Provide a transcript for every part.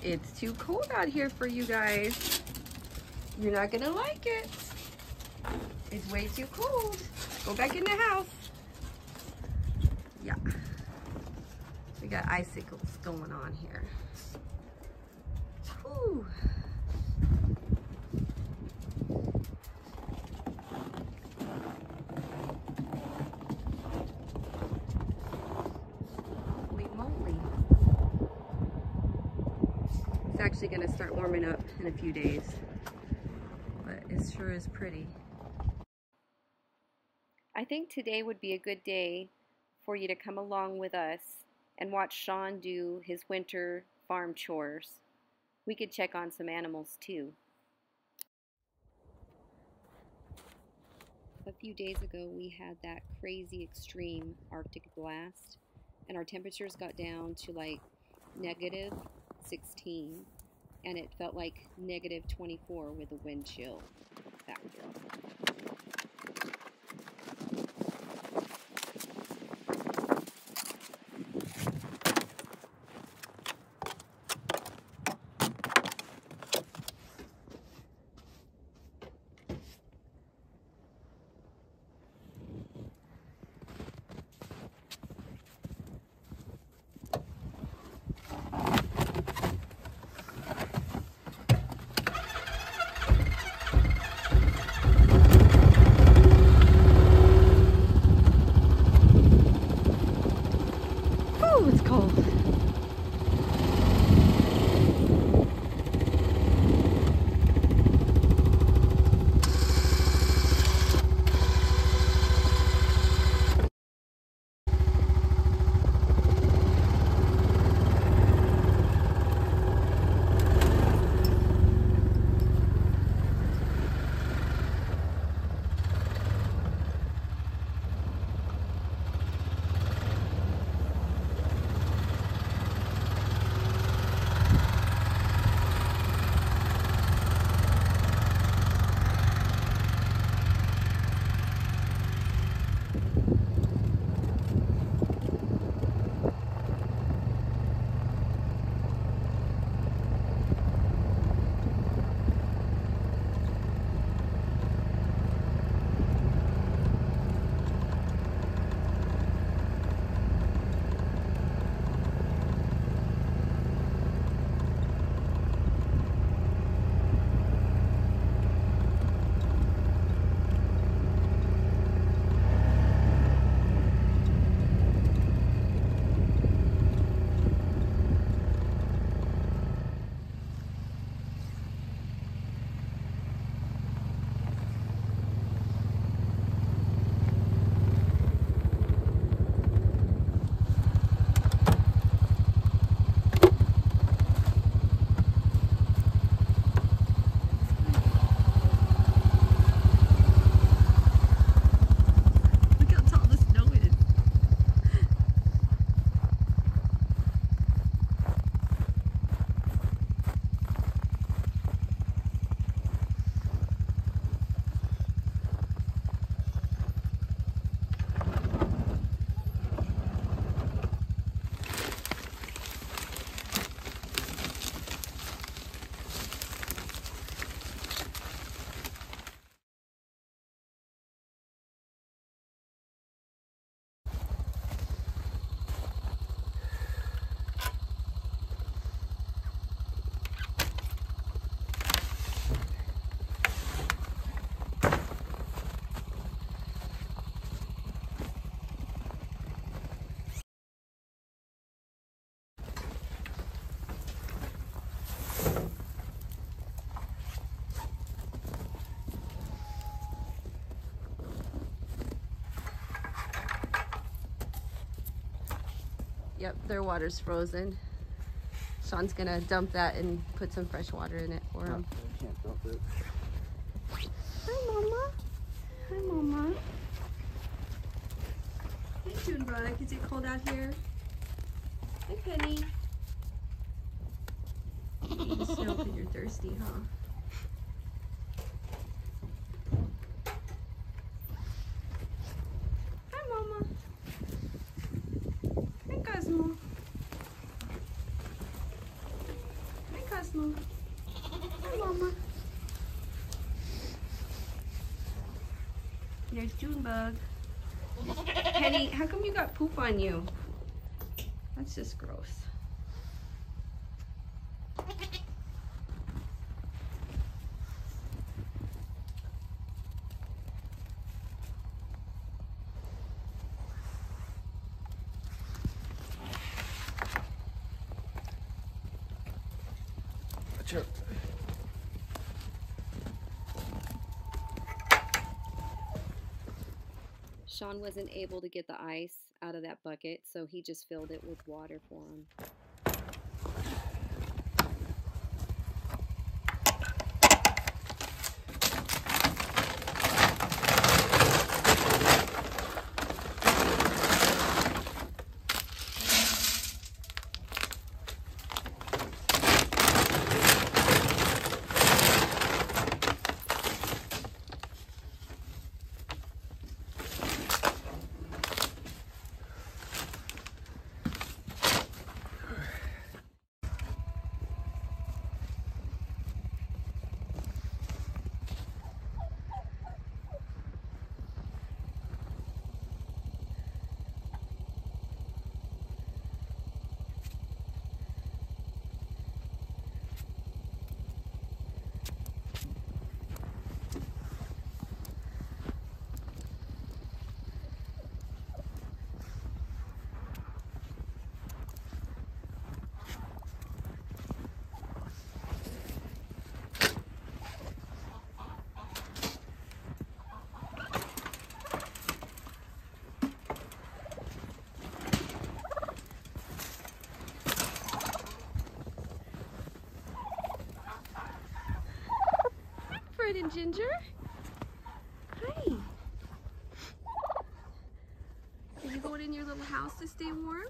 It's too cold out here for you guys. You're not gonna like it. It's way too cold. Go back in the house. Yeah. We got icicles going on here. Whew. Holy moly. It's actually gonna start warming up in a few days, but it sure is pretty. I think today would be a good day for you to come along with us and watch Sean do his winter farm chores. We could check on some animals too. A few days ago we had that crazy extreme Arctic blast and our temperatures got down to like -16 and it felt like -24 with a wind chill factor. It's cold. Yep, their water's frozen. Sean's gonna dump that and put some fresh water in it for him. I can't dump it. Hi, Mama. Hi, Mama. How you doing, brother? Is it cold out here? Hi, Penny. You eat snow because you're thirsty, huh? Hi, Mama. Hi, Cosmo. Hi, Nice June bug. Penny, how come you got poop on you? That's just gross. Sure. Sean wasn't able to get the ice out of that bucket, so he just filled it with water for him. Fred and Ginger. Hi. Are you going in your little house to stay warm?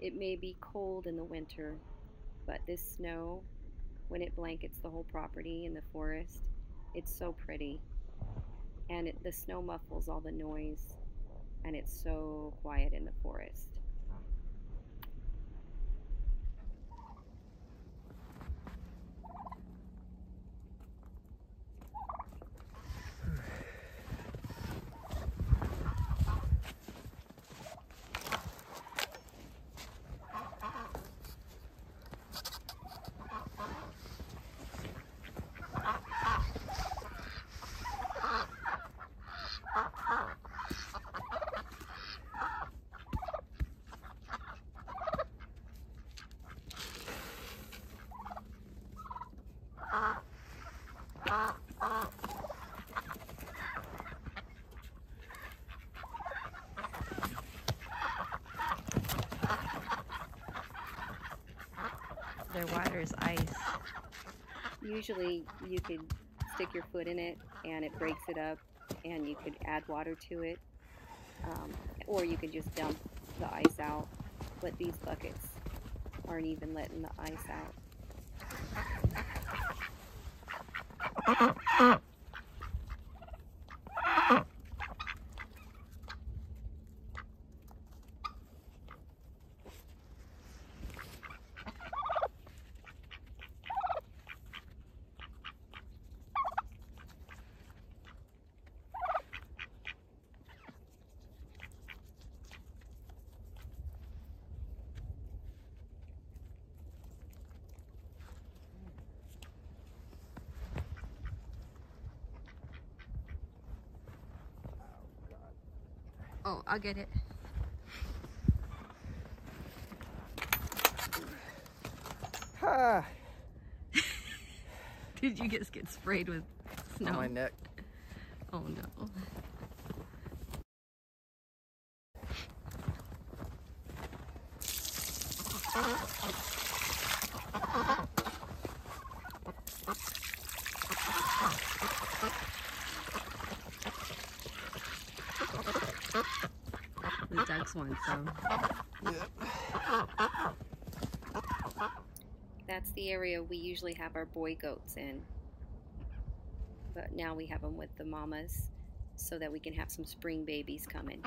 It may be cold in the winter, but this snow, when it blankets the whole property in the forest, it's so pretty. And the snow muffles all the noise, and it's so quiet in the forest. Their water is ice. Usually you could stick your foot in it and it breaks it up, and you could add water to it, or you could just dump the ice out, but these buckets aren't even letting the ice out. Oh, I'll get it. Ah, Did you just get sprayed with snow? on my neck. Oh no. this one, so. That's the area we usually have our boy goats in. But now we have them with the mamas so that we can have some spring babies coming.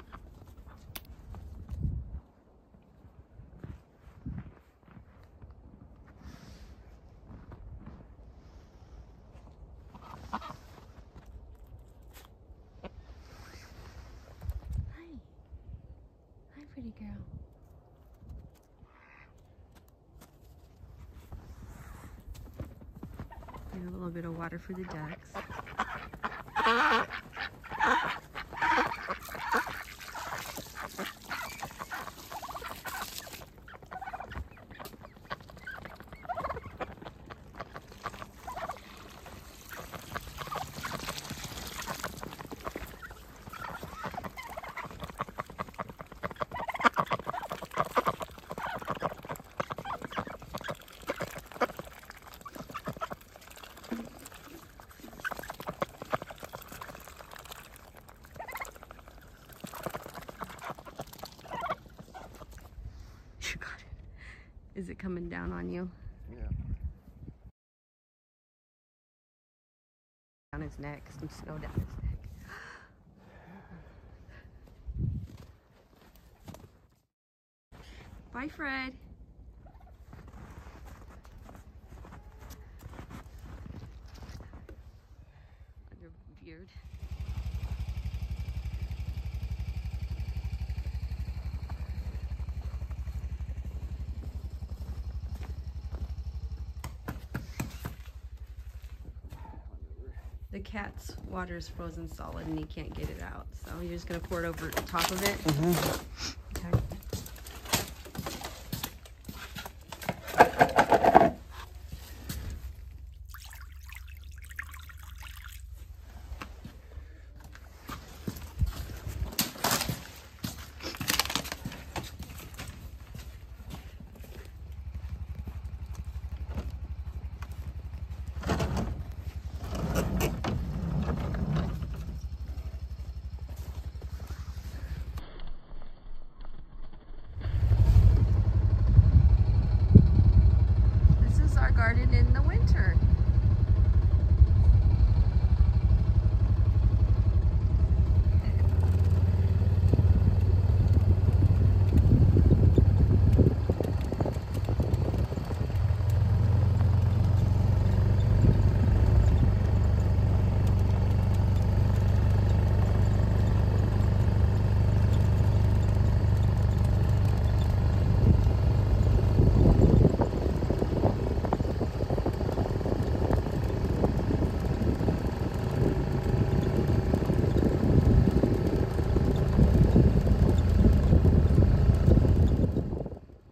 Hi, pretty girl. And a little bit of water for the ducks. Is it coming down on you? Yeah. Down his neck, some snow down his neck. Bye, Fred. Under beard. The cat's water is frozen solid and he can't get it out. So you're just gonna pour it over the top of it? Mm-hmm. Okay. Garden in the winter.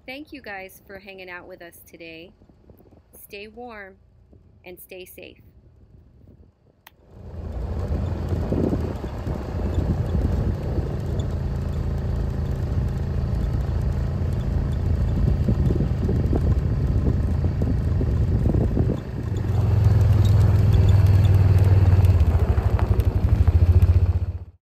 Thank you guys for hanging out with us today. Stay warm and stay safe.